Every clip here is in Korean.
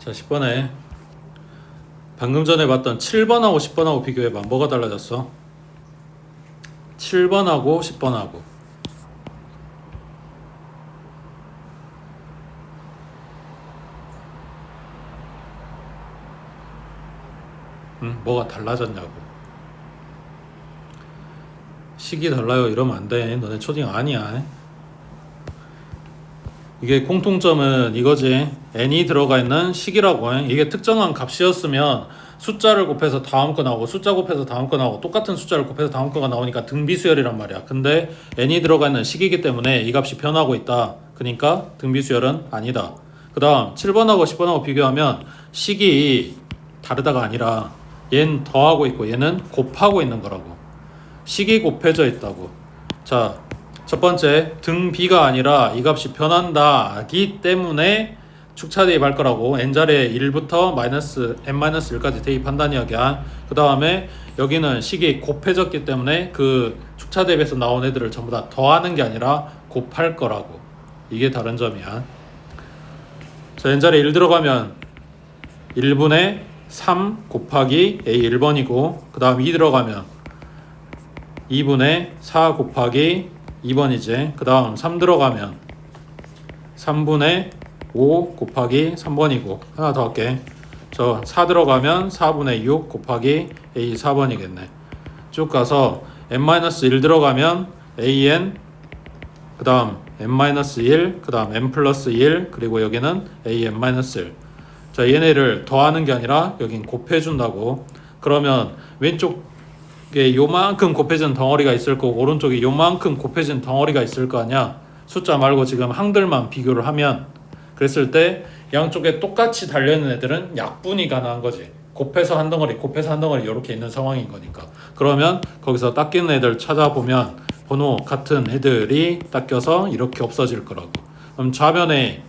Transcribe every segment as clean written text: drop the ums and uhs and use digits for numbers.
자, 10번에 방금 전에 봤던 7번하고 10번하고 비교해봐. 뭐가 달라졌어? 7번하고 10번하고 뭐가 달라졌냐고. 식이 달라요 이러면 안 돼. 너네 초딩 아니야. 이게 공통점은 이거지. n이 들어가 있는 식이라고. 이게 특정한 값이었으면 숫자를 곱해서 다음 거 나오고 숫자 곱해서 다음 거 나오고 똑같은 숫자를 곱해서 다음 거가 나오니까 등비수열이란 말이야. 근데 n이 들어가 있는 식이기 때문에 이 값이 변하고 있다. 그러니까 등비수열은 아니다. 그 다음 7번하고 10번하고 비교하면 식이 다르다가 아니라 얘는 더하고 있고 얘는 곱하고 있는 거라고. 식이 곱해져 있다고. 자, 첫 번째 등비가 아니라 이 값이 변한다기 때문에 축차 대입할 거라고. n자리에 1부터 n-1까지 대입한다는 이야기야. 그 다음에 여기는 식이 곱해졌기 때문에 그 축차 대입에서 나온 애들을 전부 다 더하는 게 아니라 곱할 거라고. 이게 다른 점이야. 자, n자리에 1 들어가면 1분의 3 곱하기 a 1번이고 그 다음 2 들어가면 2분의 4 곱하기 2번이지. 그 다음 3 들어가면 3분의 5 곱하기 3번이고 하나 더 할게. 저 4 들어가면 4분의 6 곱하기 a 4번이겠네. 쭉 가서 n-1 들어가면 an 그 다음 n-1 그 다음 n 플러스 1 그리고 여기는 an-1. 자, 얘네를 더하는 게 아니라 여긴 곱해준다고. 그러면 왼쪽에 요만큼 곱해진 덩어리가 있을 거고 오른쪽에 요만큼 곱해진 덩어리가 있을 거 아니야. 숫자 말고 지금 항들만 비교를 하면 그랬을 때 양쪽에 똑같이 달려있는 애들은 약분이 가능한 거지. 곱해서 한 덩어리 곱해서 한 덩어리 이렇게 있는 상황인 거니까. 그러면 거기서 닦이는 애들 찾아보면 번호 같은 애들이 닦여서 이렇게 없어질 거라고. 그럼 좌변에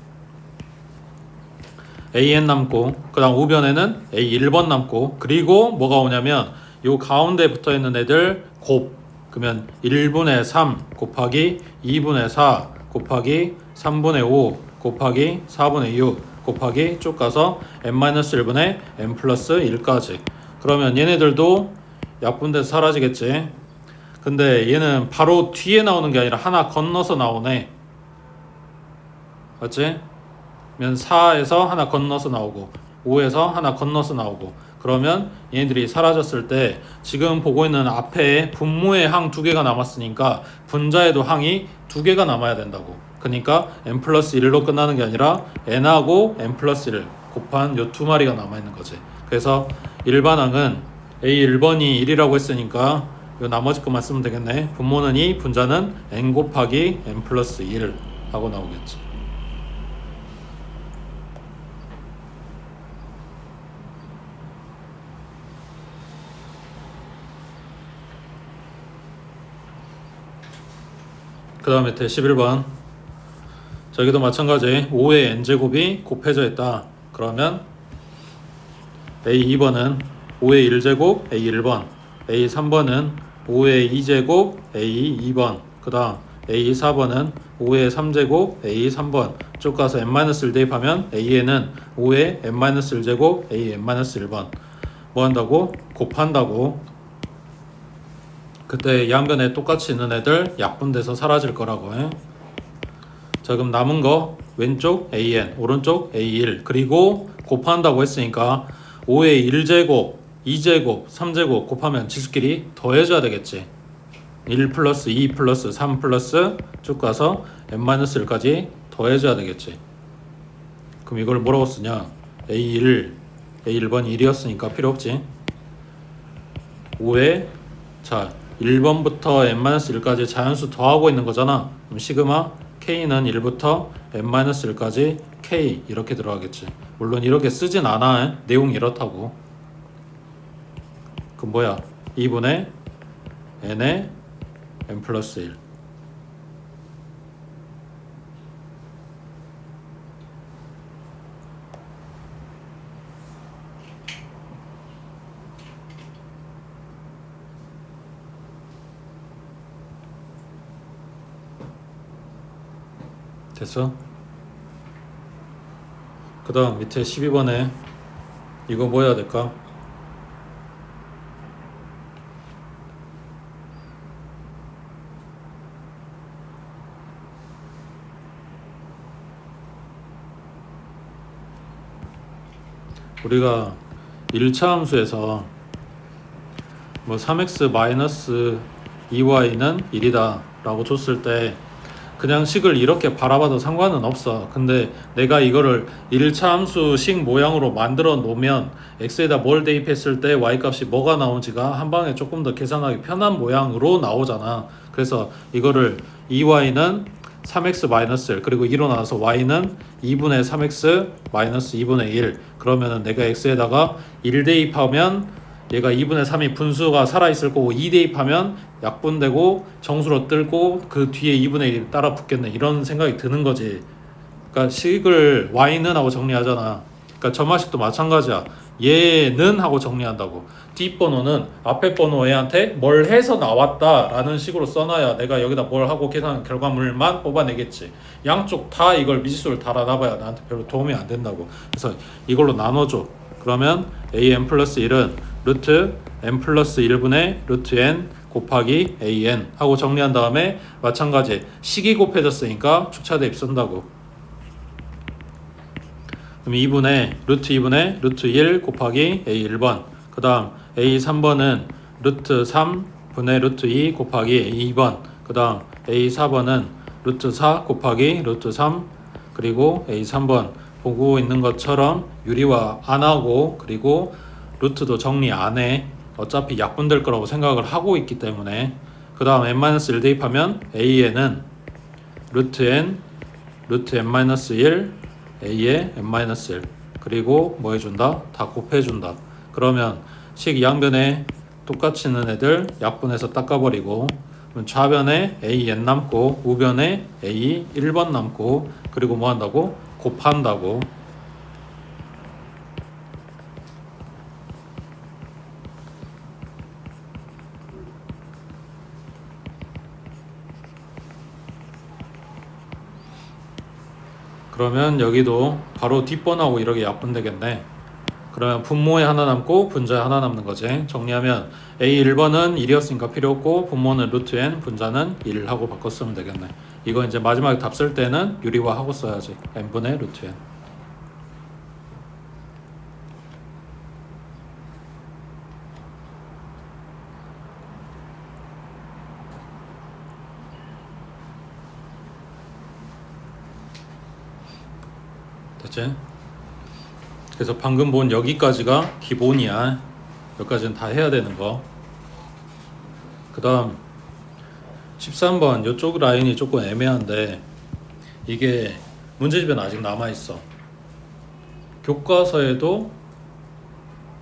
AN 남고 그 다음 우변에는 A1번 남고 그리고 뭐가 오냐면 요 가운데 붙어있는 애들 곱 그러면 1분의 3 곱하기 2분의 4 곱하기 3분의 5 곱하기 4분의 6 곱하기 쭉 가서 n-1분의 n 플러스 1까지. 그러면 얘네들도 약분돼서 사라지겠지. 근데 얘는 바로 뒤에 나오는 게 아니라 하나 건너서 나오네. 맞지? 그러면 4에서 하나 건너서 나오고 5에서 하나 건너서 나오고 그러면 얘네들이 사라졌을 때 지금 보고 있는 앞에 분모의 항 2개가 남았으니까 분자에도 항이 2개가 남아야 된다고. 그러니까 n 플러스 1로 끝나는 게 아니라 n하고 n 플러스 1 곱한 요 두 마리가 남아있는 거지. 그래서 일반항은 A1번이 1이라고 했으니까 요 나머지 것만 쓰면 되겠네. 분모는 2, 분자는 n 곱하기 n 플러스 1 하고 나오겠지. 그 다음 밑에 11번 저기도 마찬가지 5의 n제곱이 곱해져 있다. 그러면 A2번은 5의 1제곱 A1번 A3번은 5의 2제곱 A2번 그 다음 A4번은 5의 3제곱 A3번 쭉 가서 n-1 대입하면 A에는 5의 n-1제곱 AN-1번 뭐 한다고? 곱한다고. 그때 양변에 똑같이 있는 애들 약분돼서 사라질 거라고 해. 자, 그럼 남은 거 왼쪽 AN 오른쪽 A1 그리고 곱한다고 했으니까 5의 1제곱 2제곱 3제곱 곱하면 지수끼리 더해줘야 되겠지. 1 플러스 2 플러스 3 플러스 쭉 가서 n-1까지 더해줘야 되겠지. 그럼 이걸 뭐라고 쓰냐. A1번이 1이었으니까 필요 없지. 5의 자 1번부터 n-1까지 자연수 더하고 있는 거잖아. 그럼 시그마 K는 1부터 n-1까지 K 이렇게 들어가겠지. 물론 이렇게 쓰진 않아. 내용이 이렇다고. 그럼 뭐야? 2분의 n의 n 플러스 1. 됐어? 그 다음 밑에 12번에 이거 뭐 해야 될까? 우리가 1차 함수에서 뭐 3x 마이너스 2y는 1이다 라고 줬을 때 그냥 식을 이렇게 바라봐도 상관은 없어. 근데 내가 이거를 1차 함수식 모양으로 만들어 놓으면 x에다 뭘 대입했을 때 y 값이 뭐가 나오는지가 한 방에 조금 더 계산하기 편한 모양으로 나오잖아. 그래서 이거를 2y는 3x 마이너스 1 그리고 일어나서 y는 2분의 3x 마이너스 2분의 1 그러면은 내가 x에다가 1 대입하면 얘가 2분의 3이 분수가 살아있을 거고 2 대입하면 약분되고 정수로 뜰고 그 뒤에 2분의 1이 따라 붙겠네 이런 생각이 드는 거지. 그러니까 식을 y는 하고 정리하잖아. 그러니까 점화식도 마찬가지야. 얘는 하고 정리한다고. 뒷번호는 앞에 번호 애한테 뭘 해서 나왔다 라는 식으로 써놔야 내가 여기다 뭘 하고 계산 결과물만 뽑아내겠지. 양쪽 다 이걸 미지수를 달아놔봐야 나한테 별로 도움이 안 된다고. 그래서 이걸로 나눠줘. 그러면 an 플러스 1은 루트 n 플러스 1분의 루트 n 곱하기 an 하고 정리한 다음에 마찬가지 식이 곱해졌으니까 축차 대입 쓴다고. 그럼 2분의 루트 1 곱하기 a 1번 그 다음 a 3번은 루트 3분의 루트 2 곱하기 a 2번 그 다음 a 4번은 루트 4 곱하기 루트 3 그리고 a 3번 보고 있는 것처럼 유리화 안 하고 그리고 루트도 정리 안 해. 어차피 약분될 거라고 생각을 하고 있기 때문에 그 다음 n-1 대입하면 a에는 루트 n 루트 n-1 a에 n-1 그리고 뭐 해준다? 다 곱해준다. 그러면 식 양변에 똑같이 있는 애들 약분해서 닦아버리고 좌변에 an 남고 우변에 a 1번 남고 그리고 뭐 한다고? 곱한다고. 그러면 여기도 바로 뒷번하고 이렇게 약분되겠네. 그러면 분모에 하나 남고 분자에 하나 남는 거지. 정리하면 a 1번은 1이었으니까 필요 없고 분모는 루트 n 분자는 1 하고 바꿔 쓰면 되겠네. 이거 이제 마지막에 답 쓸 때는 유리화 하고 써야지. n분의 루트 n. 됐지? 그래서 방금 본 여기까지가 기본이야. 여기까지는 다 해야 되는 거. 그 다음 13번 이쪽 라인이 조금 애매한데 이게 문제집에는 아직 남아있어. 교과서에도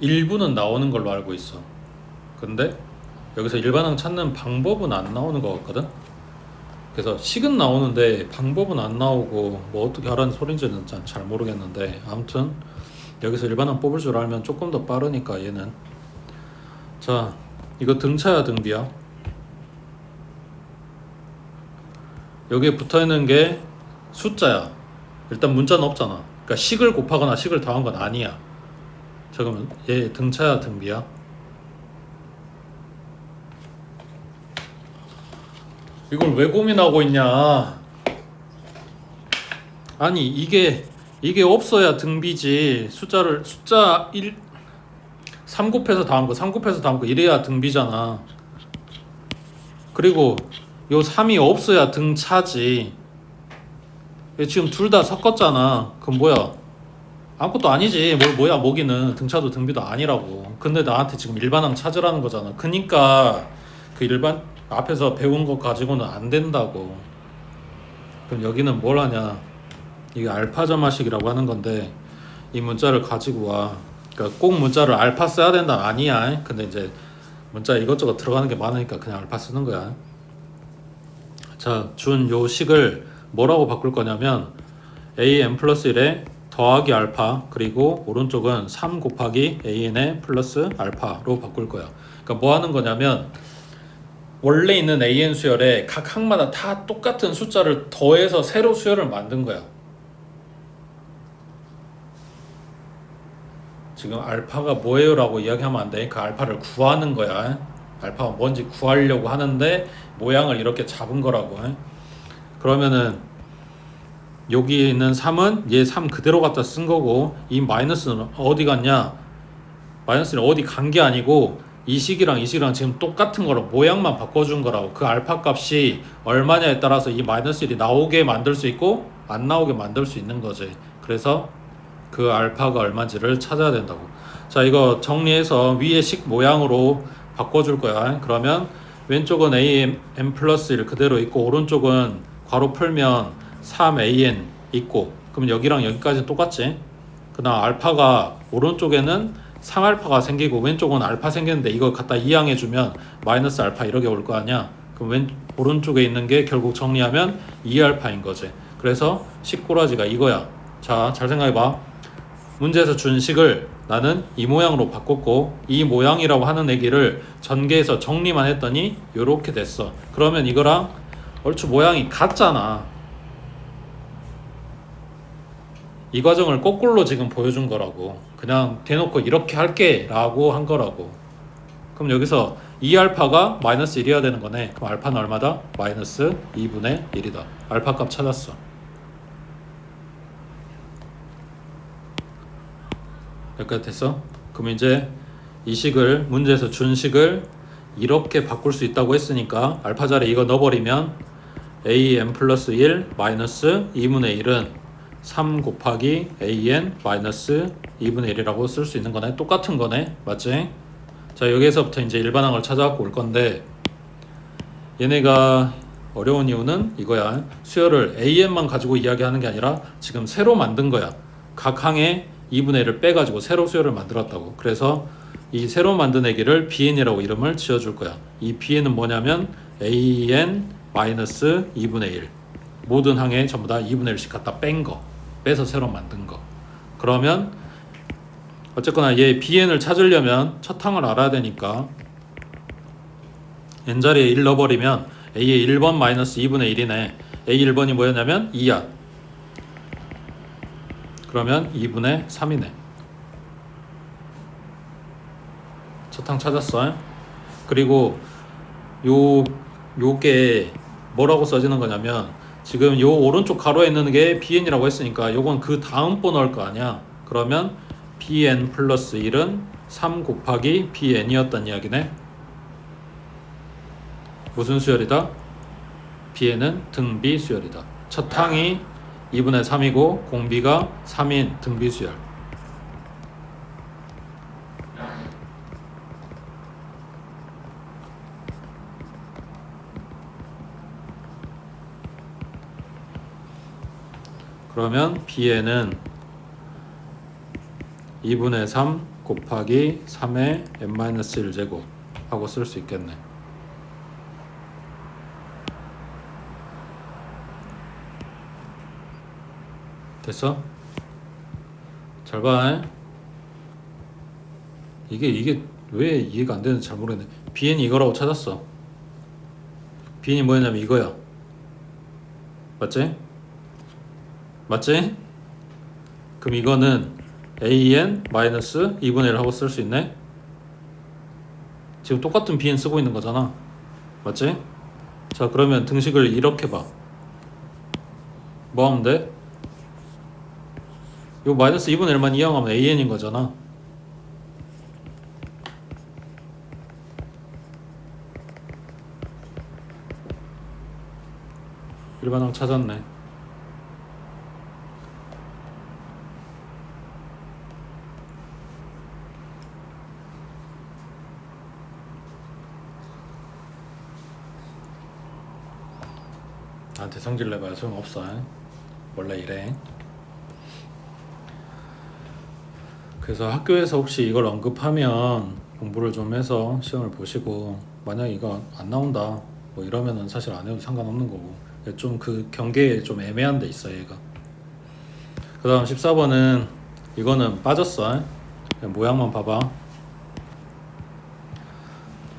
일부는 나오는 걸로 알고 있어. 근데 여기서 일반항 찾는 방법은 안 나오는 것 같거든. 그래서 식은 나오는데 방법은 안 나오고 뭐 어떻게 하라는 소린지는 잘 모르겠는데 아무튼 여기서 일반항 뽑을 줄 알면 조금 더 빠르니까 얘는. 자, 이거 등차야 등비야? 여기에 붙어있는 게 숫자야. 일단 문자는 없잖아. 그러니까 식을 곱하거나 식을 더한 건 아니야. 자, 그러면 얘 등차야 등비야? 이걸 왜 고민하고 있냐? 아니 이게 없어야 등비지. 숫자 1 3 곱해서 더한 거 3 곱해서 더한 거 이래야 등비잖아. 그리고 요 3이 없어야 등차지. 지금 둘 다 섞었잖아. 그럼 뭐야? 아무것도 아니지. 뭐야 모기는 등차도 등비도 아니라고. 근데 나한테 지금 일반항 찾으라는 거잖아. 그니까 그 일반 앞에서 배운 거 가지고는 안 된다고. 그럼 여기는 뭘 하냐? 이게 알파 점화식이라고 하는 건데 이 문자를 가지고 와. 그러니까 꼭 문자를 알파 써야 된다 아니야. 근데 이제 문자 이것저것 들어가는 게 많으니까 그냥 알파 쓰는 거야. 자, 준 요 식을 뭐라고 바꿀 거냐면 an 플러스 1에 더하기 알파 그리고 오른쪽은 3 곱하기 an의 플러스 알파로 바꿀 거야. 그러니까 뭐 하는 거냐면 원래 있는 an 수열에 각 항마다 다 똑같은 숫자를 더해서 새로 수열을 만든 거야. 지금 알파가 뭐예요? 라고 이야기하면 안 돼. 그 알파를 구하는 거야. 알파가 뭔지 구하려고 하는데 모양을 이렇게 잡은 거라고. 그러면은 여기 있는 3은 얘 3 그대로 갖다 쓴 거고, 이 마이너스는 어디 갔냐? 마이너스는 어디 간 게 아니고 이 식이랑 지금 똑같은 거로 모양만 바꿔준 거라고. 그 알파 값이 얼마냐에 따라서 이 마이너스 1이 나오게 만들 수 있고 안 나오게 만들 수 있는 거지. 그래서 그 알파가 얼마인지를 찾아야 된다고. 자, 이거 정리해서 위에 식 모양으로 바꿔줄 거야. 그러면 왼쪽은 an 플러스 1 그대로 있고, 오른쪽은 괄호 풀면 3an 있고, 그럼 여기랑 여기까지 똑같지. 그 다음 알파가 오른쪽에는 3알파가 생기고 왼쪽은 알파 생겼는데 이거 갖다 이항해주면 마이너스 알파 이렇게 올 거 아니야. 그럼 오른쪽에 있는 게 결국 정리하면 2알파인 거지. 그래서 식꼬라지가 이거야. 자, 잘 생각해봐. 문제에서 준 식을 나는 이 모양으로 바꿨고, 이 모양이라고 하는 얘기를 전개해서 정리만 했더니 요렇게 됐어. 그러면 이거랑 얼추 모양이 같잖아. 이 과정을 거꾸로 지금 보여준 거라고. 그냥 대놓고 이렇게 할게 라고 한 거라고. 그럼 여기서 2알파가 마이너스 1이어야 되는 거네. 그럼 알파는 얼마다? 마이너스 2분의 1이다. 알파 값 찾았어. 여기까지 됐어? 그럼 이제 이 식을, 문제에서 준 식을 이렇게 바꿀 수 있다고 했으니까 알파 자리에 이거 넣어버리면 an 플러스 1 마이너스 2분의 1은 3 곱하기 an 마이너스 2분의 1이라고 쓸 수 있는 거네. 똑같은 거네. 맞지? 자, 여기에서부터 이제 일반항을 찾아갖고 올 건데, 얘네가 어려운 이유는 이거야. 수열을 an만 가지고 이야기하는 게 아니라 지금 새로 만든 거야. 각 항에 2분의 1을 빼가지고 새로 수열을 만들었다고. 그래서 이 새로 만든 애기를 bn이라고 이름을 지어줄 거야. 이 bn은 뭐냐면 an 마이너스 2분의 1. 모든 항에 전부 다 2분의 1씩 갖다 뺀 거. 빼서 새로 만든 거. 그러면 어쨌거나 얘 bn을 찾으려면 첫 항을 알아야 되니까 n 자리에 1 넣어버리면 a의 1번 마이너스 2분의 1이네. a 1번이 뭐였냐면 2야. 그러면 2분의 3이네. 첫 항 찾았어. 그리고 요게 뭐라고 써지는 거냐면, 지금 요 오른쪽 가로에 있는 게 bn이라고 했으니까 요건 그 다음 번 넣을 거 아니야. 그러면 bn 플러스 1은 3 곱하기 bn이었단 이야기네. 무슨 수열이다? bn은 등비 수열이다. 첫 항이 2분의 3이고 공비가 3인 등비 수열. 그러면 bn은 2분의 3 곱하기 3의 n-1제곱 하고 쓸 수 있겠네. 됐어? 잘 봐. 이게 왜 이해가 안 되는지 잘 모르겠네. bn이 이거라고 찾았어. bn이 뭐였냐면 이거야. 맞지? 맞지? 그럼 이거는 an 마이너스 2분의 1 하고 쓸 수 있네. 지금 똑같은 bn 쓰고 있는 거잖아. 맞지? 자, 그러면 등식을 이렇게 봐. 뭐 하면 돼? 요 마이너스 2분의 1만 이항하면 an인 거잖아. 일반항 찾았네. 나한테 성질 내봐야 소용없어. 원래 이래. 그래서 학교에서 혹시 이걸 언급하면 공부를 좀 해서 시험을 보시고, 만약 이거 안 나온다 뭐 이러면은 사실 안 해도 상관없는 거고, 좀 그 경계에 좀 애매한 데 있어 얘가. 그 다음 14번은 이거는 빠졌어. 그냥 모양만 봐봐.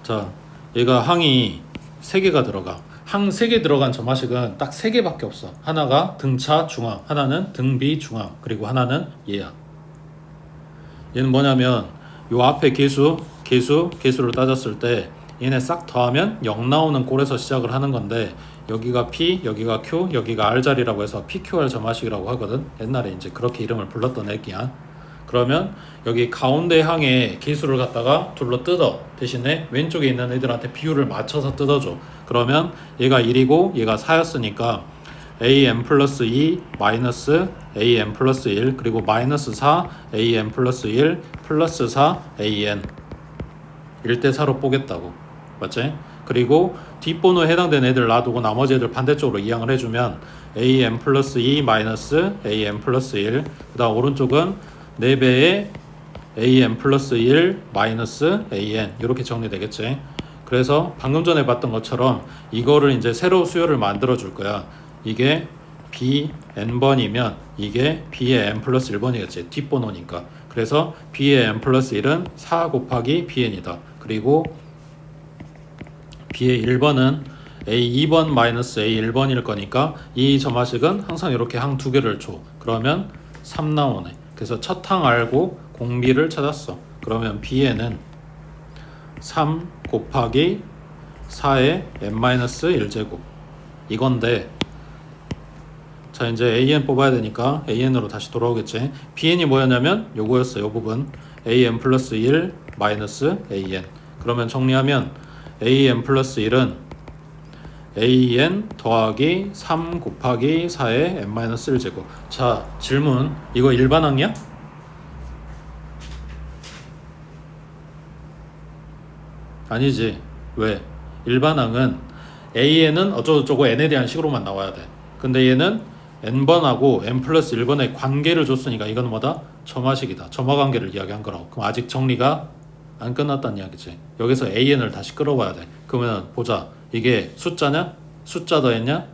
자, 얘가 항이 3개가 들어가. 항 3개 들어간 점화식은 딱 3개밖에 없어. 하나가 등차 중앙, 하나는 등비 중앙, 그리고 하나는 얘야. 얘는 뭐냐면 요 앞에 개수를 따졌을 때 얘네 싹 더하면 0 나오는 꼴에서 시작을 하는 건데, 여기가 P, 여기가 Q, 여기가 R 자리라고 해서 PQR 점화식이라고 하거든. 옛날에 이제 그렇게 이름을 불렀던 애기야. 그러면 여기 가운데 항에 개수를 갖다가 둘러 뜯어. 대신에 왼쪽에 있는 애들한테 비율을 맞춰서 뜯어줘. 그러면 얘가 1이고 얘가 4였으니까 am 플러스 2 마이너스 am 플러스 1 그리고 마이너스 4 am 플러스 1 플러스 4 an 1대4로 뽀겠다고. 맞지? 그리고 뒷번호에 해당되는 애들 놔두고 나머지 애들 반대쪽으로 이항을 해주면 am 플러스 2 마이너스 am 플러스 1, 그 다음 오른쪽은 4배의 am 플러스 1 마이너스 an, 이렇게 정리되겠지. 그래서 방금 전에 봤던 것처럼 이거를 이제 새로 수열을 만들어 줄 거야. 이게 b n번이면 이게 b의 n 플러스 1번이겠지. 뒷번호니까. 그래서 b의 n 플러스 1은 4 곱하기 bn이다. 그리고 b의 1번은 a2번 마이너스 a1번일 거니까 이 점화식은 항상 이렇게 항 두 개를 줘. 그러면 3 나오네. 그래서 첫 항 알고 공비를 찾았어. 그러면 bn은 3 곱하기 4의 n-1제곱 이건데, 자 이제 an 뽑아야 되니까 an으로 다시 돌아오겠지. bn이 뭐였냐면 요거였어. 요 부분 an 플러스 1 마이너스 an. 그러면 정리하면 an 플러스 1은 an 더하기 3 곱하기 4의 n-1제곱. 자 질문, 이거 일반항이야? 아니지. 왜? 일반항은 an은 어쩌고저쩌고 n에 대한 식으로만 나와야 돼. 근데 얘는 n번하고 n 플러스 1번의 관계를 줬으니까 이건 뭐다? 점화식이다. 점화관계를 이야기한 거라고. 그럼 아직 정리가 안 끝났다는 이야기지. 여기서 an을 다시 끌어봐야 돼. 그러면 보자. 이게 숫자냐? 숫자 더했냐?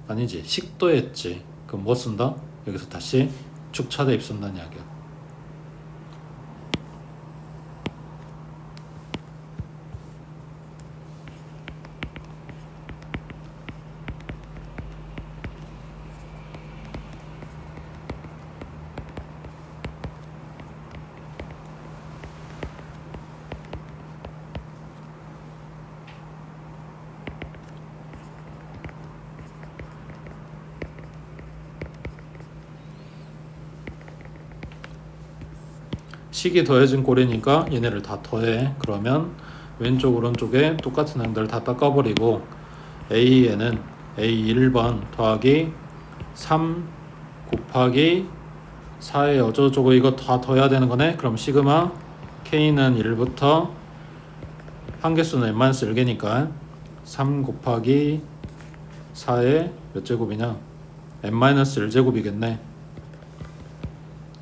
아니지. 식 더했지. 그럼 뭐 쓴다? 여기서 다시 축차 대입 쓴다는 이야기야. 식이 더해진 꼴이니까 얘네를 다 더해. 그러면 왼쪽 오른쪽에 똑같은 항들 다 닦아버리고 a에는 a1번 더하기 3 곱하기 4의 어쩌고저쩌고 이거 다 더해야 되는 거네. 그럼 시그마 k는 1부터 한개수는 n-1개니까 3 곱하기 4의 몇 제곱이냐? n-1제곱이겠네.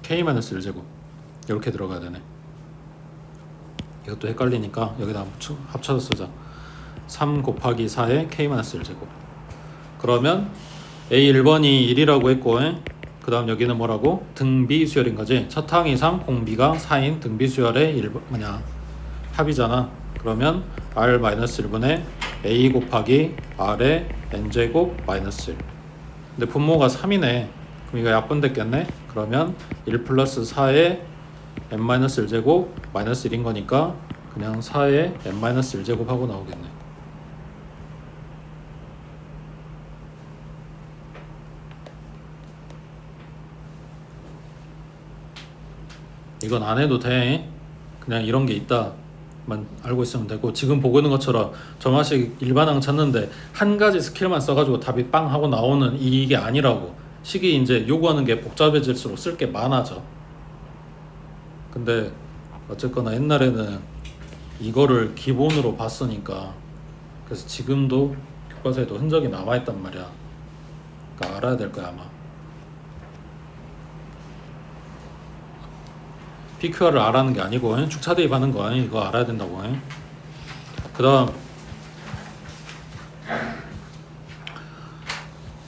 k-1제곱 이렇게 들어가야 되네. 이것도 헷갈리니까 여기다 합쳐서 쓰자. 3 곱하기 4의 k-1제곱. 그러면 a1번이 1이라고 했고, 그 다음 여기는 뭐라고? 등비수열인 거지. 첫 항 이상 공비가 4인 등비수열의 1번 뭐냐? 합이잖아. 그러면 r-1분의 a 곱하기 r의 n제곱 마이너스 1. 근데 분모가 3이네. 그럼 이거 약분됐겠네. 그러면 1 플러스 4의 n-1제곱 마이너스 1인 거니까 그냥 4의 n-1제곱 하고 나오겠네. 이건 안 해도 돼. 그냥 이런 게 있다만 알고 있으면 되고, 지금 보고 있는 것처럼 점화식 일반항 찾는데 한 가지 스킬만 써가지고 답이 빵 하고 나오는 이게 아니라고. 식이 이제 요구하는 게 복잡해질수록 쓸 게 많아져. 근데 어쨌거나 옛날에는 이거를 기본으로 봤으니까, 그래서 지금도 교과서에도 흔적이 남아있단 말이야. 그러니까 알아야 될 거야 아마. PQR을 알아는 게 아니고 축차 대입하는 거 이거 알아야 된다고. 그 다음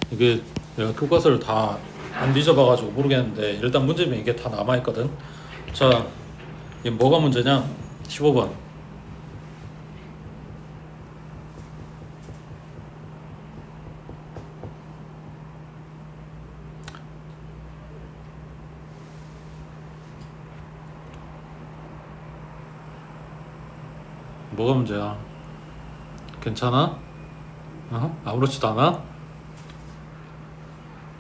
이게 내가 교과서를 다 안 뒤져봐가지고 모르겠는데 일단 문제면 이게 다 남아있거든. 자, 이게 뭐가 문제냐? 15번. 뭐가 문제야? 괜찮아? 아무렇지도 않아?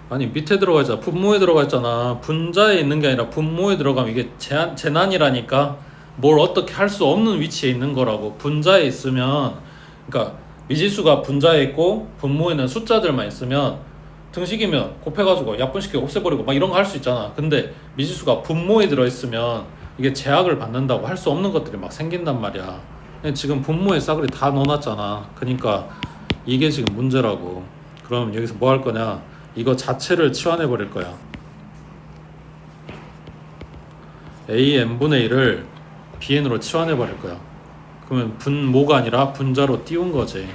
아니 밑에 들어가 있잖아. 분모에 들어가 있잖아. 분자에 있는 게 아니라 분모에 들어가면 이게 재난이라니까. 뭘 어떻게 할 수 없는 위치에 있는 거라고. 분자에 있으면, 그러니까 미지수가 분자에 있고 분모에는 숫자들만 있으면 등식이면 곱해가지고 약분시키고 없애버리고 막 이런 거 할 수 있잖아. 근데 미지수가 분모에 들어있으면 이게 제약을 받는다고 할 수 없는 것들이 막 생긴단 말이야. 지금 분모에 싸그리 다 넣어놨잖아. 그러니까 이게 지금 문제라고. 그럼 여기서 뭐 할 거냐? 이거 자체를 치환해 버릴 거야. AN분의 1을 BN으로 치환해 버릴 거야. 그러면 분모가 아니라 분자로 띄운 거지.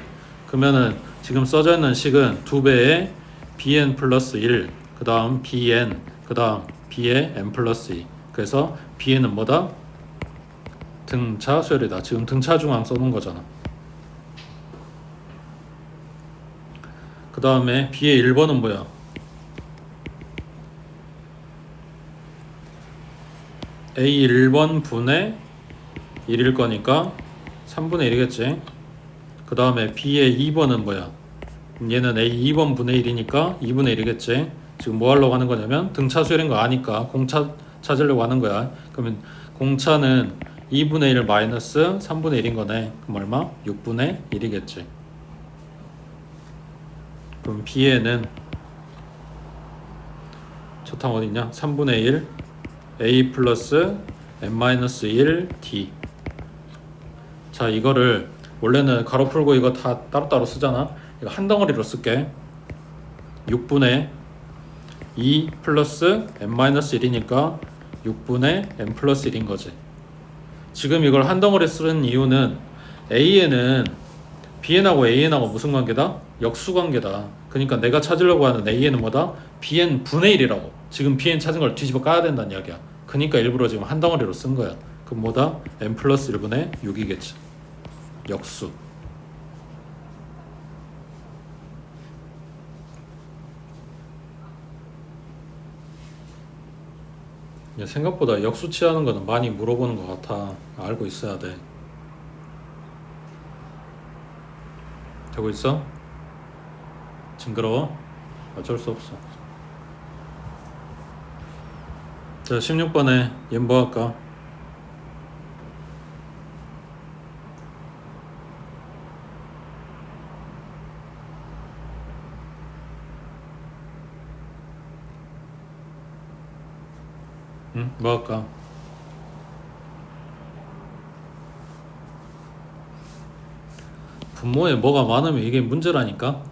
그러면은 지금 써져 있는 식은 2배의 BN 플러스 1, 그 다음 BN, 그 다음 B의 N 플러스 2. 그래서 BN은 뭐다? 등차 수열이다. 지금 등차 중앙 써놓은 거잖아. 그 다음에 B의 1번은 뭐야? A 1번 분의 1일 거니까 3분의 1이겠지. 그 다음에 B의 2번은 뭐야? 얘는 A 2번 분의 1이니까 2분의 1이겠지. 지금 뭐 하려고 하는 거냐면 등차 수열인 거 아니까 공차 찾으려고 하는 거야. 그러면 공차는 2분의 1 마이너스 3분의 1인 거네. 그럼 얼마? 6분의 1이겠지. 그럼 B에는 저탕 어딨냐? 3분의 1 A 플러스 n-1 d. 자, 이거를 원래는 가로 풀고 이거 다 따로따로 쓰잖아. 이거 한 덩어리로 쓸게. 6분의 2 플러스 n-1이니까 6분의 n 플러스 1인 거지. 지금 이걸 한 덩어리 쓰는 이유는 A에는 BN하고 AN하고 무슨 관계다? 역수 관계다. 그러니까 내가 찾으려고 하는 A는 뭐다? BN 분의 1이라고. 지금 BN 찾은 걸 뒤집어 까야 된다는 이야기야. 그러니까 일부러 지금 한 덩어리로 쓴 거야. 그럼 뭐다? N 플러스 1분의 6이겠지. 역수. 생각보다 역수 취하는 거는 많이 물어보는 것 같아. 알고 있어야 돼. 되고 있어? 징그러워? 어쩔 수 없어. 자, 16번에 얘 뭐 할까? 응? 뭐 할까? 분모에 뭐가 많으면 이게 문제라니까?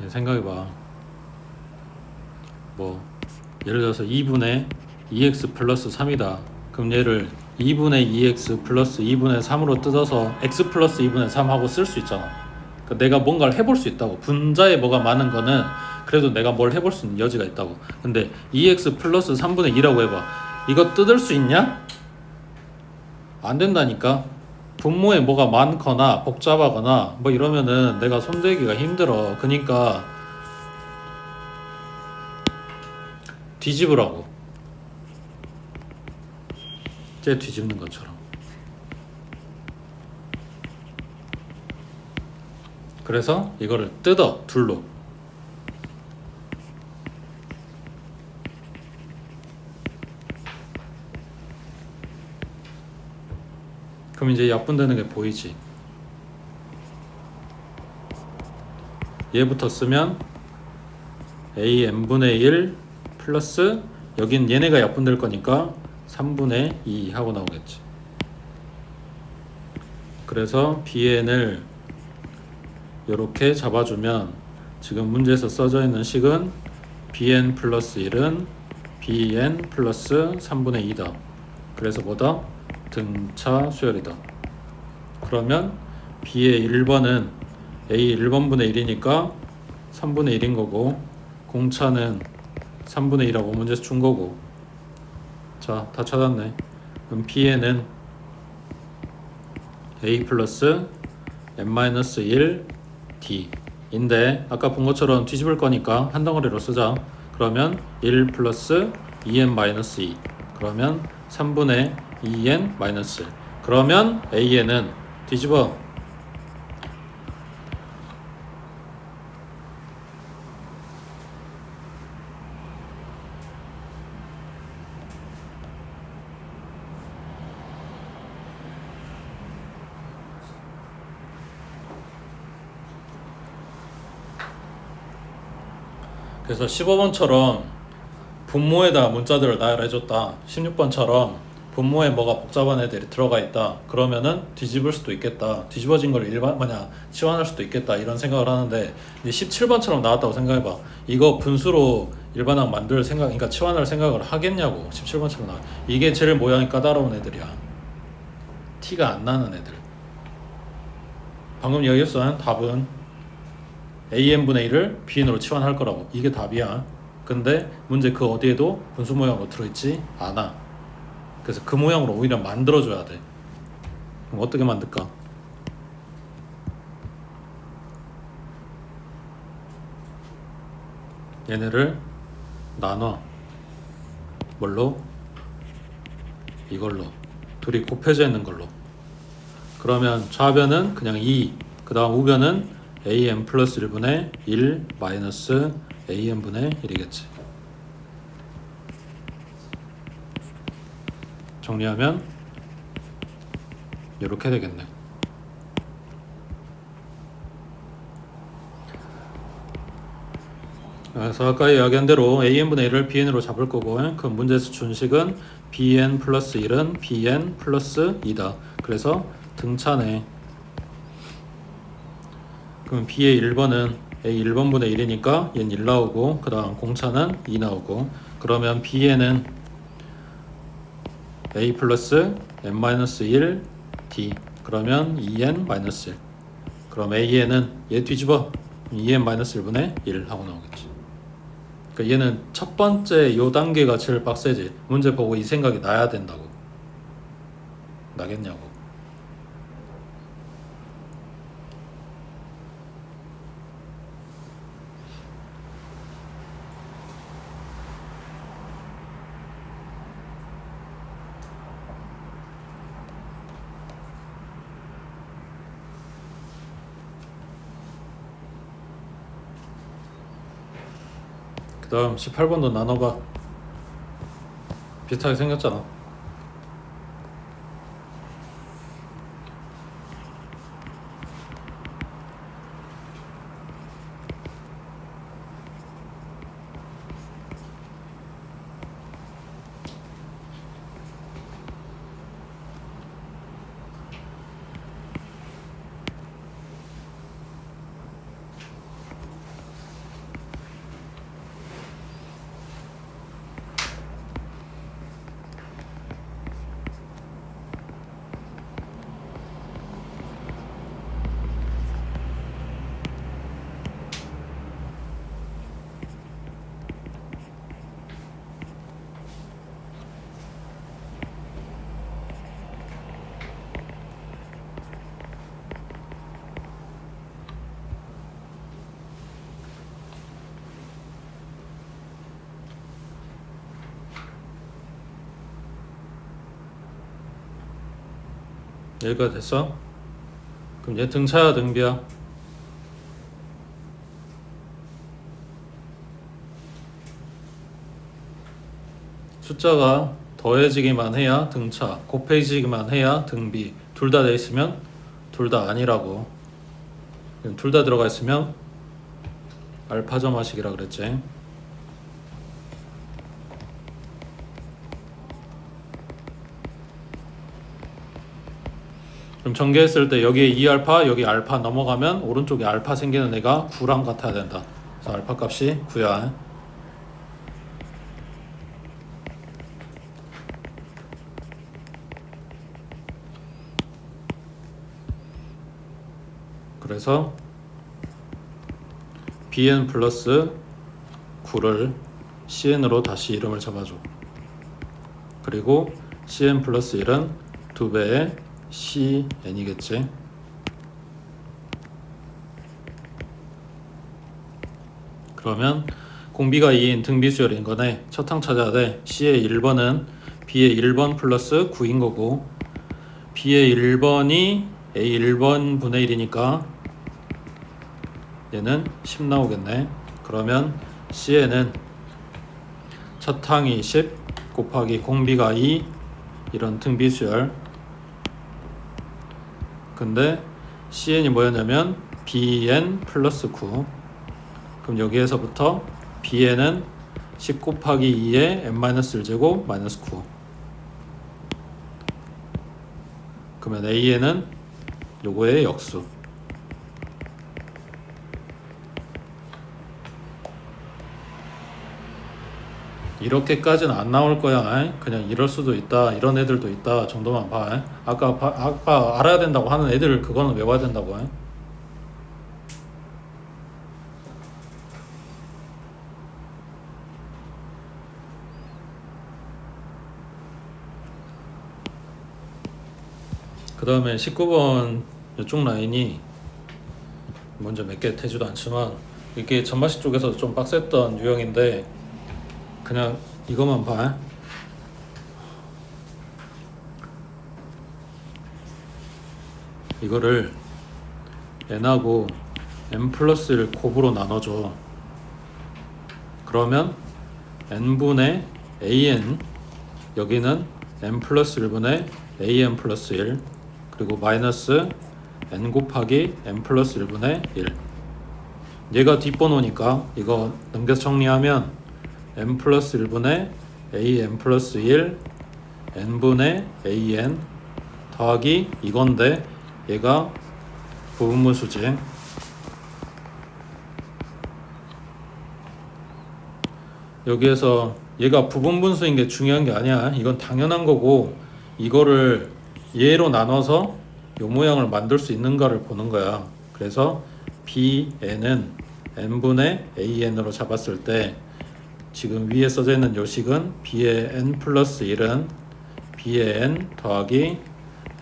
생각해봐. 뭐 예를 들어서 2분의 2x 플러스 3이다. 그럼 얘를 2분의 2x 플러스 2분의 3으로 뜯어서 x 플러스 2분의 3 하고 쓸 수 있잖아. 그러니까 내가 뭔가를 해볼 수 있다고. 분자에 뭐가 많은 거는 그래도 내가 뭘 해볼 수 있는 여지가 있다고. 근데 2x 플러스 3분의 2라고 해봐. 이거 뜯을 수 있냐? 안 된다니까. 분모에 뭐가 많거나 복잡하거나 뭐 이러면은 내가 손대기가 힘들어. 그러니까 뒤집으라고. 쟤 뒤집는 것처럼. 그래서 이거를 뜯어 둘로. 그럼 이제 약분되는 게 보이지. 얘부터 쓰면 a n분의 1 플러스 여긴 얘네가 약분될 거니까 3분의 2 하고 나오겠지. 그래서 bn을 이렇게 잡아주면 지금 문제에서 써져 있는 식은 bn 플러스 1은 bn 플러스 3분의 2다. 그래서 뭐다? 등차 수열이다. 그러면 B의 1번은 A 1번분의 1이니까 3분의 1인 거고 공차는 3분의 2라고 문제에서 준 거고. 자, 다 찾았네. 그럼 B에는 A 플러스 n-1 D 인데 아까 본 것처럼 뒤집을 거니까 한 덩어리로 쓰자. 그러면 1 플러스 2n-2 그러면 3분의 2n-1 그러면 an은 뒤집어 그래서 15번처럼 분모에다 문자들을 나열해줬다. 16번처럼 분모에 뭐가 복잡한 애들이 들어가 있다. 그러면은 뒤집을 수도 있겠다. 뒤집어진 걸 치환할 수도 있겠다. 이런 생각을 하는데 17번처럼 나왔다고 생각해봐. 이거 분수로 일반항 만들 생각, 그러니까 치환할 생각을 하겠냐고. 17번처럼 나와. 이게 제일 모양이 까다로운 애들이야. 티가 안 나는 애들. 방금 얘기했어. 답은 an분의 1을 bn으로 치환할 거라고. 이게 답이야. 근데 문제 그 어디에도 분수 모양으로 들어있지 않아. 그래서 그 모양으로 오히려 만들어줘야 돼. 그럼 어떻게 만들까? 얘네를 나눠. 뭘로? 이걸로. 둘이 곱해져 있는 걸로. 그러면 좌변은 그냥 2, 그 다음 우변은 an 플러스 1분의 1 마이너스 an분의 1이겠지. 정리하면 이렇게 되겠네. 그래서 아까 이야기한 대로 an분의 1을 bn으로 잡을 거고 그 문제에서 준 식은 bn 플러스 1은 bn 플러스 2다. 그래서 등차네. 그럼 b의 1번은 a 1번분의 1이니까 얘는 1 나오고 그 다음 공차는 2 나오고 그러면 bn은 a 플러스 n-1 d 그러면 2n-1 그럼 an은 얘 뒤집어 2n-1분의 1 하고 나오겠지. 그러니까 얘는 첫 번째 요 단계가 제일 빡세지. 문제 보고 이 생각이 나야 된다고. 나겠냐고. 그 다음 18번도 나눠봐. 비슷하게 생겼잖아. 여기가 됐어? 그럼 얘 등차야 등비야? 숫자가 더해지기만 해야 등차, 곱해지기만 해야 등비. 둘 다 돼 있으면 둘 다 아니라고. 둘 다 들어가 있으면 알파점화식이라 그랬지. 그럼 전개했을 때 여기에 2알파, 여기 알파 넘어가면 오른쪽에 알파 생기는 애가 9랑 같아야 된다. 그래서 알파 값이 9야. 그래서 bn 플러스 9를 cn으로 다시 이름을 잡아줘. 그리고 cn 플러스 1은 2배의 cn이겠지. 그러면 공비가 2인 등비수열인 거네. 첫 항 찾아야 돼. C의 1번은 B의 1번 플러스 9인 거고, B의 1번이 A 1번 분의 1이니까 얘는 10 나오겠네. 그러면 C에는 첫 항이 10 곱하기 공비가 2 이런 등비수열. 근데 Cn이 뭐였냐면 Bn 플러스 9. 그럼 여기에서부터 Bn은 10 곱하기 2에 n-1제곱 마이너스 9. 그러면 An은 요거의 역수. 이렇게까지는 안 나올 거야. 그냥 이럴 수도 있다, 이런 애들도 있다 정도만 봐. 아까 알아야 된다고 하는 애들 그거는 외워야 된다고. 그 다음에 19번 이쪽 라인이 먼저 몇 개 되지도 않지만 이게 전마식 쪽에서 좀 빡셌던 유형인데 그냥 이것만 봐. 이거를 n하고 n 플러스 1 곱으로 나눠줘. 그러면 n분의 an, 여기는 n 플러스 1분의 an 플러스 1, 그리고 마이너스 n 곱하기 n 플러스 1분의 1. 얘가 뒷번호니까 이거 넘겨서 정리하면 n 플러스 1분의 an 플러스 1 n분의 an 더하기 이건데 얘가 부분분수지. 여기에서 얘가 부분분수인 게 중요한 게 아니야. 이건 당연한 거고, 이거를 얘로 나눠서 요 모양을 만들 수 있는가를 보는 거야. 그래서 bn은 n분의 an으로 잡았을 때 지금 위에 써져 있는 요식은 b의 n 플러스 1은 b의 n 더하기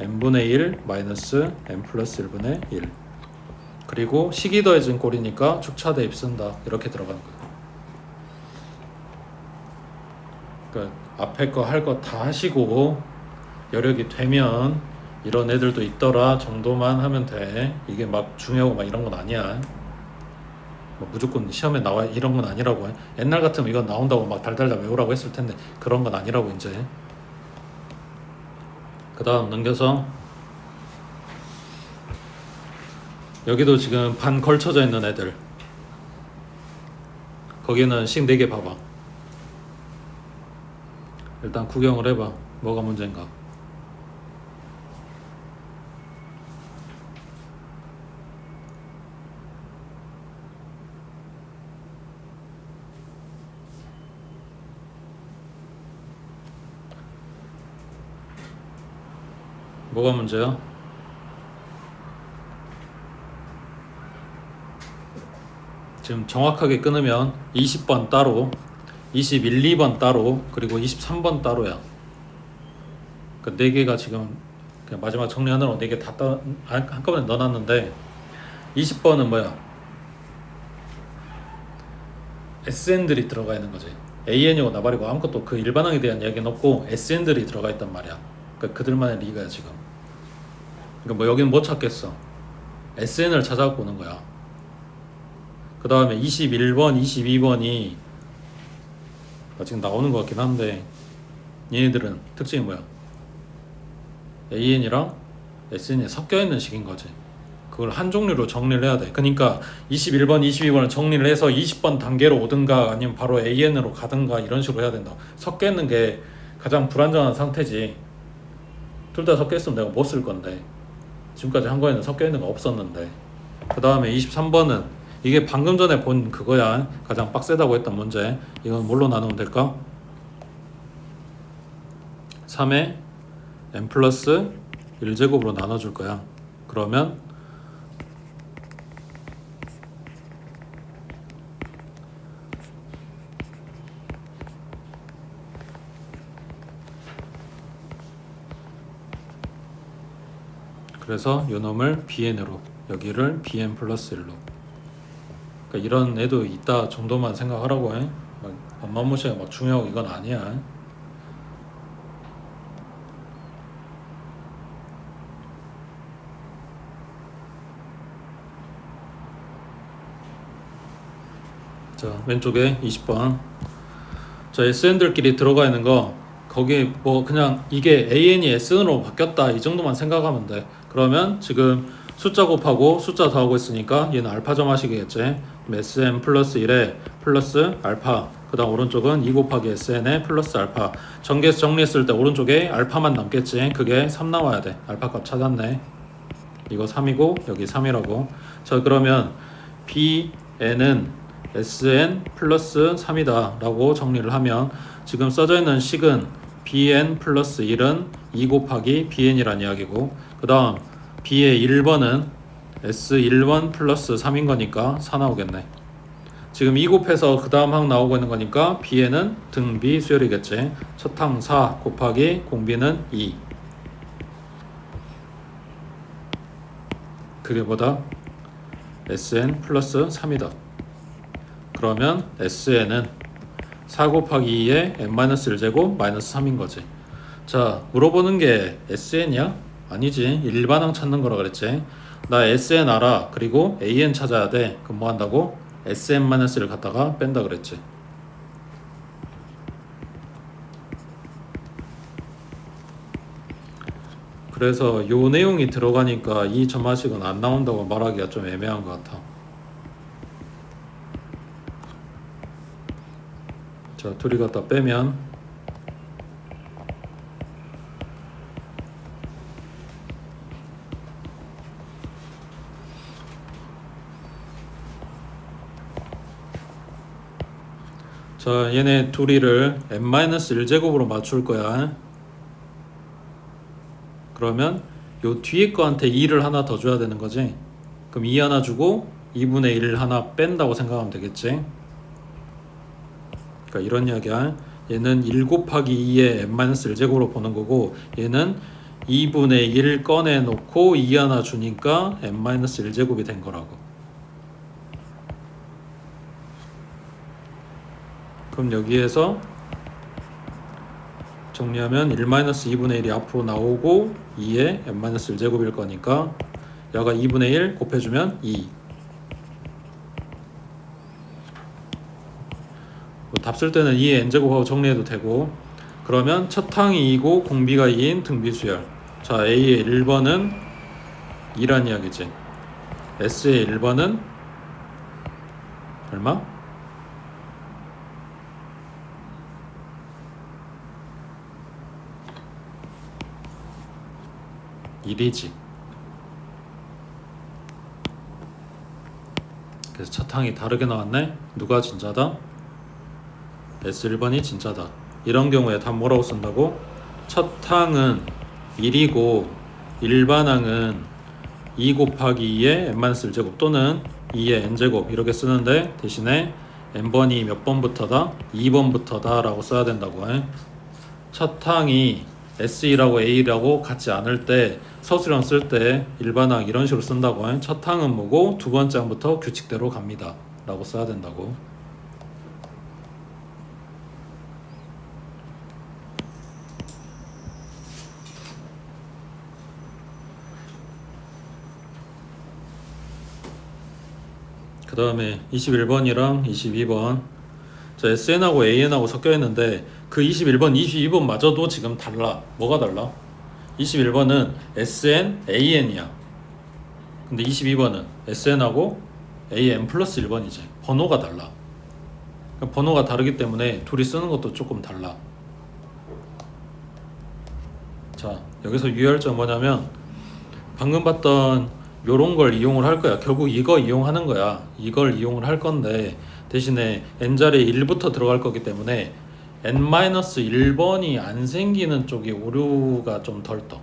n분의 1 마이너스 n 플러스 1분의 1. 그리고 식이 더해진 꼴이니까 축차 대입 쓴다. 이렇게 들어가는 거야. 그러니까 앞에 거 할 거 다 하시고 여력이 되면 이런 애들도 있더라 정도만 하면 돼. 이게 막 중요하고 막 이런 건 아니야. 뭐 무조건 시험에 나와 이런 건 아니라고. 옛날 같으면 이건 나온다고 막 달달달 외우라고 했을 텐데 그런 건 아니라고. 이제 그 다음 넘겨서 여기도 지금 반 걸쳐져 있는 애들, 거기는 식 4개 봐봐. 일단 구경을 해봐. 뭐가 문제인가. 뭐가 문제야? 지금 정확하게 끊으면 20번 따로, 21, 2번 따로, 그리고 23번 따로야. 그 4개가 지금 그냥 마지막 정리하느라고 4개 다 한꺼번에 넣어놨는데, 20번은 뭐야? SN들이 들어가 있는 거지. AN이고 나발이고 아무것도 그 일반항에 대한 이야기는 없고 SN들이 들어가 있단 말이야. 그러니까 그들만의 리그야 지금. 그러니까 뭐 여기는 뭐 찾겠어? SN을 찾아갖고 오는 거야. 그 다음에 21번, 22번이 지금 나오는 것 같긴 한데 얘네들은 특징이 뭐야? AN이랑 SN이 섞여있는 식인 거지. 그걸 한 종류로 정리를 해야 돼. 그러니까 21번, 22번을 정리를 해서 20번 단계로 오든가 아니면 바로 AN으로 가든가 이런 식으로 해야 된다. 섞여있는 게 가장 불안정한 상태지. 둘 다 섞여있으면 내가 못 쓸 건데 지금까지 한 거에는 섞여있는 거 없었는데. 그 다음에 23번은 이게 방금 전에 본 그거야. 가장 빡세다고 했던 문제. 이건 뭘로 나누면 될까? 3에 n 플러스 1제곱으로 나눠줄 거야. 그러면 그래서 요 놈을 bn으로, 여기를 bn 플러스 1로. 그러니까 이런 애도 있다 정도만 생각하라고 해. 막 엄마무시하게 막 중요하고 이건 아니야. 자, 왼쪽에 20번. 자, SN들끼리 들어가 있는 거 거기 뭐 그냥 이게 AN이 SN으로 바뀌었다 이 정도만 생각하면 돼. 그러면 지금 숫자 곱하고 숫자 더하고 있으니까 얘는 알파 점화식이겠지. 그럼 SN 플러스 1에 플러스 알파. 그 다음 오른쪽은 2 곱하기 SN에 플러스 알파. 전개해서 정리했을 때 오른쪽에 알파만 남겠지. 그게 3 나와야 돼. 알파 값 찾았네. 이거 3이고 여기 3이라고. 자, 그러면 BN은 SN 플러스 3이다 라고 정리를 하면 지금 써져 있는 식은 BN 플러스 1은 2 곱하기 BN이란 이야기고, 그 다음 B의 1번은 S1번 플러스 3인 거니까 4 나오겠네. 지금 2 곱해서 그 다음 항 나오고 있는 거니까 B에는 등비 수열이겠지. 첫 항 4 곱하기 공비는 2. 그게 뭐다? SN 플러스 3이다. 그러면 SN은 4 곱하기 2에 n-1제곱 마이너스 3인 거지. 자, 물어보는 게 SN이야? 아니지. 일반항 찾는 거라 그랬지. 나 SN 알아. 그리고 AN 찾아야 돼. 그럼 뭐 한다고? SN-를 갖다가 뺀다 그랬지. 그래서 요 내용이 들어가니까 이 점화식은 안 나온다고 말하기가 좀 애매한 것 같아. 자, 둘이 갖다 빼면 자, 얘네 둘이를 n-1제곱으로 맞출 거야. 그러면 요 뒤에 거한테 2를 하나 더 줘야 되는 거지. 그럼 2 하나 주고 2분의 1 하나 뺀다고 생각하면 되겠지. 그러니까 이런 이야기야. 얘는 1 곱하기 2의 n-1제곱으로 보는 거고, 얘는 2분의 1 꺼내놓고 2 하나 주니까 n-1제곱이 된 거라고. 그럼 여기에서 정리하면 1-2분의 1이 앞으로 나오고 2의 n-1제곱일 거니까 여가 2분의 1 곱해주면 2. 답 쓸 때는 2의 n제곱하고 정리해도 되고, 그러면 첫 항이 2고 공비가 2인 등비수열. 자, A의 1번은 2란 이야기지. S의 1번은 얼마? 1이지. 그래서 첫 항이 다르게 나왔네. 누가 진짜다? S1번이 진짜다. 이런 경우에 답 뭐라고 쓴다고? 첫 항은 1이고 일반항은 2 곱하기 2의 n-1제곱 또는 2의 n제곱 이렇게 쓰는데, 대신에 n번이 몇 번부터다? 2번부터다 라고 써야 된다고 해. 첫 항이 S2라고 A라고 같지 않을 때 서술형 쓸 때 일반항 이런 식으로 쓴다고 해. 첫 항은 뭐고 두 번째 항부터 규칙대로 갑니다 라고 써야 된다고. 그 다음에 21번이랑 22번. 자, SN하고 AN하고 섞여 있는데 그 21번, 22번 마저도 지금 달라. 뭐가 달라? 21번은 SN, AN이야. 근데 22번은 SN하고 AN 플러스 1번이지. 번호가 달라. 그러니까 번호가 다르기 때문에 둘이 쓰는 것도 조금 달라. 자, 여기서 유의할 점 뭐냐면 방금 봤던 요런 걸 이용을 할 거야. 결국 이거 이용하는 거야. 이걸 이용을 할 건데 대신에 n자리에 1부터 들어갈 거기 때문에 n-1번이 안 생기는 쪽이 오류가 좀 덜 떠.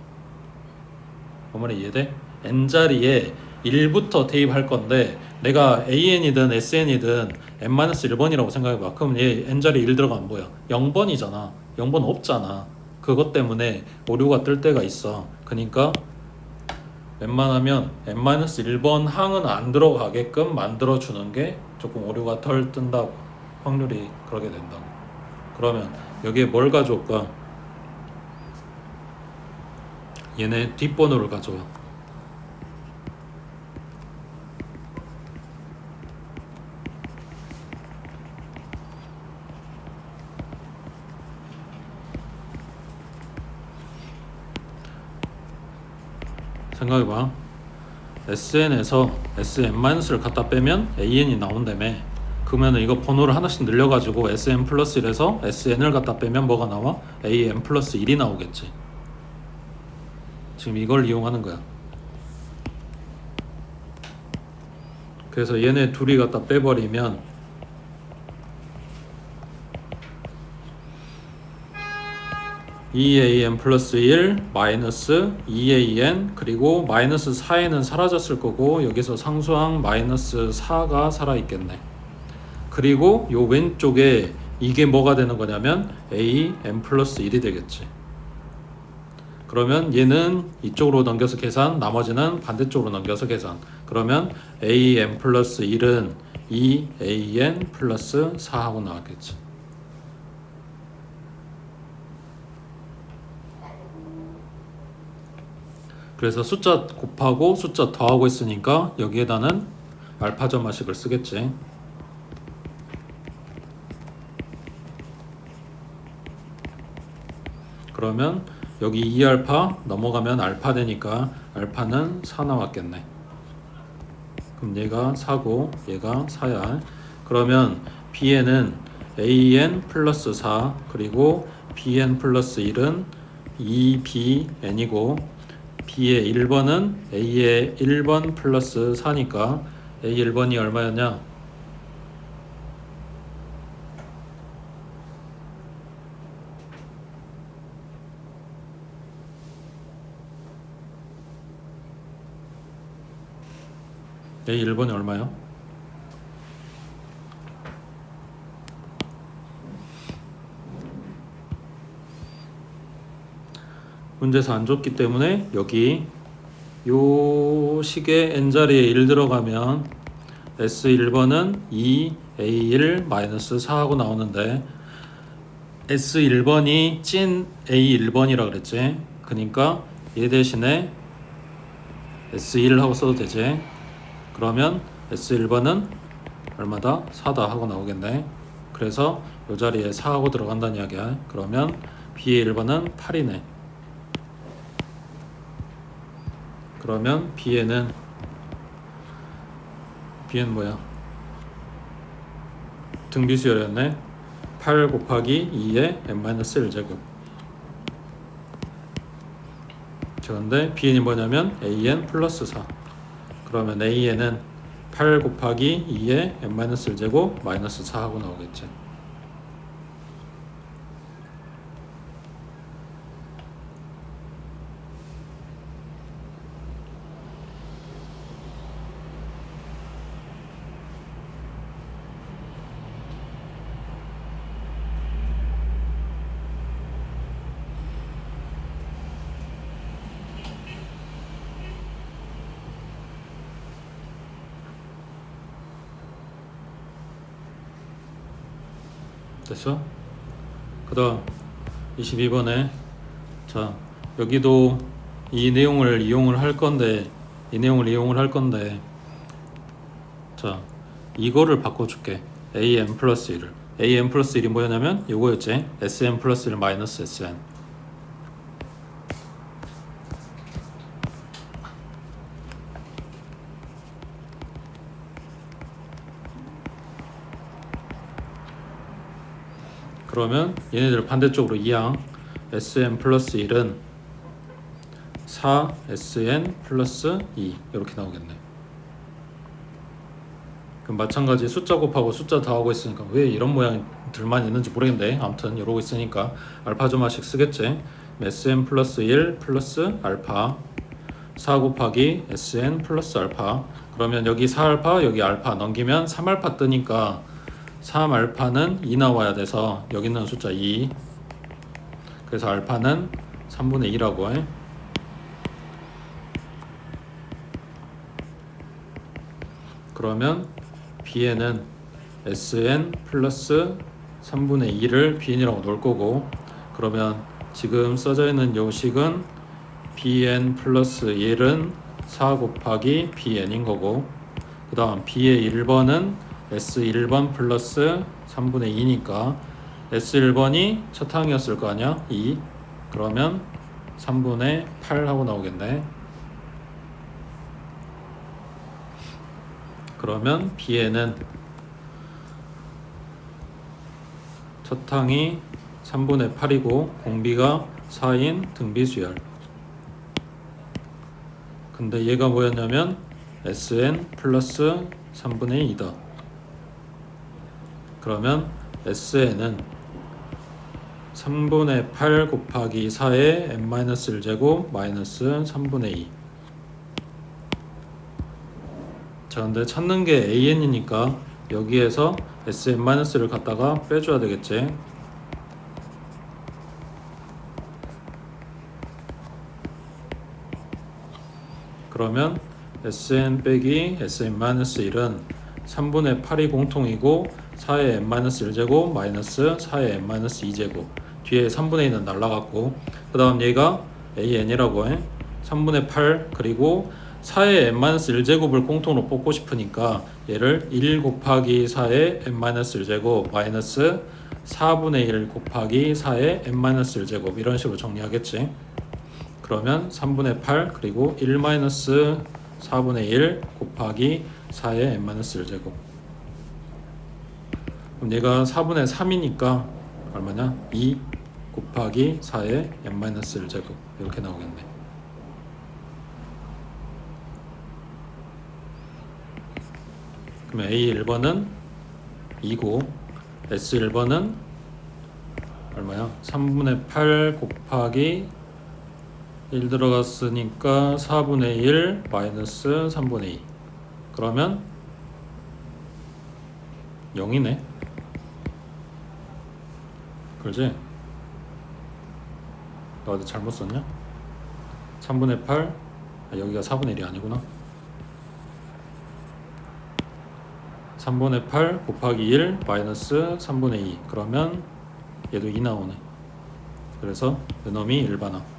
뭔 말이 이해돼? n자리에 1부터 대입할 건데 내가 AN이든 SN이든 n-1번이라고 생각해봐. 그럼 얘 n자리에 1 들어가면 뭐야? 0번이잖아. 0번 없잖아. 그것 때문에 오류가 뜰 때가 있어. 그러니까 웬만하면 n-1번 항은 안 들어가게끔 만들어주는 게 조금 오류가 덜 뜬다고, 확률이 그렇게 된다고. 그러면 여기에 뭘 가져올까? 얘네 뒷번호를 가져와. 생각해봐. SN에서 SN-를 갖다 빼면 AN이 나온다며. 그러면 이거 번호를 하나씩 늘려가지고 SN 플러스 1에서 SN을 갖다 빼면 뭐가 나와? AN 플러스 1이 나오겠지. 지금 이걸 이용하는 거야. 그래서 얘네 둘이 갖다 빼버리면 EAN 플러스 1 마이너스 EAN, 그리고 마이너스 4에는 사라졌을 거고 여기서 상수항 마이너스 4가 살아있겠네. 그리고 요 왼쪽에 이게 뭐가 되는 거냐면 AN 플러스 1이 되겠지. 그러면 얘는 이쪽으로 넘겨서 계산, 나머지는 반대쪽으로 넘겨서 계산. 그러면 AN 플러스 1은 EAN 플러스 4하고 나왔겠지. 그래서 숫자 곱하고 숫자 더하고 있으니까 여기에다는 알파점화식을 쓰겠지. 그러면 여기 2알파 넘어가면 알파 되니까 알파는 4 나왔겠네. 그럼 얘가 4고 얘가 4야. 그러면 B에는 AN 플러스 4 그리고 BN 플러스 1은 2BN이고 B의 1번은 A의 1번 플러스 4니까 A 1번이 얼마였냐? A 1번이 얼마요? 문제에서 안 줬기 때문에 여기 요 식에 n자리에 1 들어가면 S1번은 2A1 마이너스 4하고 나오는데 S1번이 찐 A1번이라 그랬지. 그러니까 얘 대신에 S1 하고 써도 되지. 그러면 S1번은 얼마다? 4다 하고 나오겠네. 그래서 요 자리에 4하고 들어간다는 이야기야. 그러면 B의 1번은 8이네. 그러면 B에는 뭐야? 등비수열이었네. 8 곱하기 2의 n-1제곱. 그런데 Bn이 뭐냐면 AN 플러스 4. 그러면 AN은 8 곱하기 2의 n-1제곱 마이너스 4하고 나오겠지. 됐어? 그 다음 22번에 자 여기도 이 내용을 이용을 할 건데 자 이거를 바꿔줄게. AN 플러스 1을 AN 플러스 1이 뭐였냐면 요거였지. SN 플러스 1 마이너스 SN. 그러면 얘네들 반대쪽으로 이항 SN 플러스 1은 4 SN 플러스 2 이렇게 나오겠네. 그럼 마찬가지 숫자 곱하고 숫자 더하고 있으니까 왜 이런 모양들만 있는지 모르겠는데 아무튼 이러고 있으니까 알파점화식 쓰겠지. SN 플러스 1 플러스 알파 4 곱하기 SN 플러스 알파. 그러면 여기 4알파 여기 알파 넘기면 3알파 뜨니까 3알파는 2 나와야 돼서 여기 있는 숫자 2. 그래서 알파는 3분의 2라고 해. 그러면 B에는 Sn 플러스 3분의 2를 Bn이라고 놓을 거고, 그러면 지금 써져 있는 요식은 Bn 플러스 1은 4 곱하기 Bn인 거고, 그 다음 B의 1번은 S1번 플러스 3분의 2니까 S1번이 첫 항이었을 거 아니야? 2. 그러면 3분의 8 하고 나오겠네. 그러면 B에는 첫 항이 3분의 8이고 공비가 4인 등비수열. 근데 얘가 뭐였냐면 Sn 플러스 3분의 2다. 그러면 Sn은 3분의 8 곱하기 4의 n-1제곱 마이너스 3분의 2. 자, 근데 찾는 게 an이니까 여기에서 sn-를 갖다가 빼줘야 되겠지. 그러면 sn 빼기 sn-1은 3분의 8이 공통이고 4의 n-1제곱 마이너스 4의 n-2제곱. 뒤에 3분의 2는 날라갔고, 그 다음 얘가 an이라고 해. 3분의 8 그리고 4의 n-1제곱을 공통으로 뽑고 싶으니까 얘를 1 곱하기 4의 n-1제곱 마이너스 4분의 1 곱하기 4의 n-1제곱 이런 식으로 정리하겠지. 그러면 3분의 8 그리고 1 마이너스 4분의 1 곱하기 4의 n-1제곱. 그럼 얘가 4분의 3이니까 얼마냐? 2 곱하기 4의 n-1제곱 이렇게 나오겠네. 그러면 A1번은 2고 S1번은 얼마야? 3분의 8 곱하기 1 들어갔으니까 4분의 1 마이너스 3분의 2. 그러면 0이네. 그러지? 나 어디 잘못 썼냐? 3분의 8 여기가 4분의 1이 아니구나. 3분의 8 곱하기 1 마이너스 3분의 2. 그러면 얘도 2 나오네. 그래서 요놈이 일반항.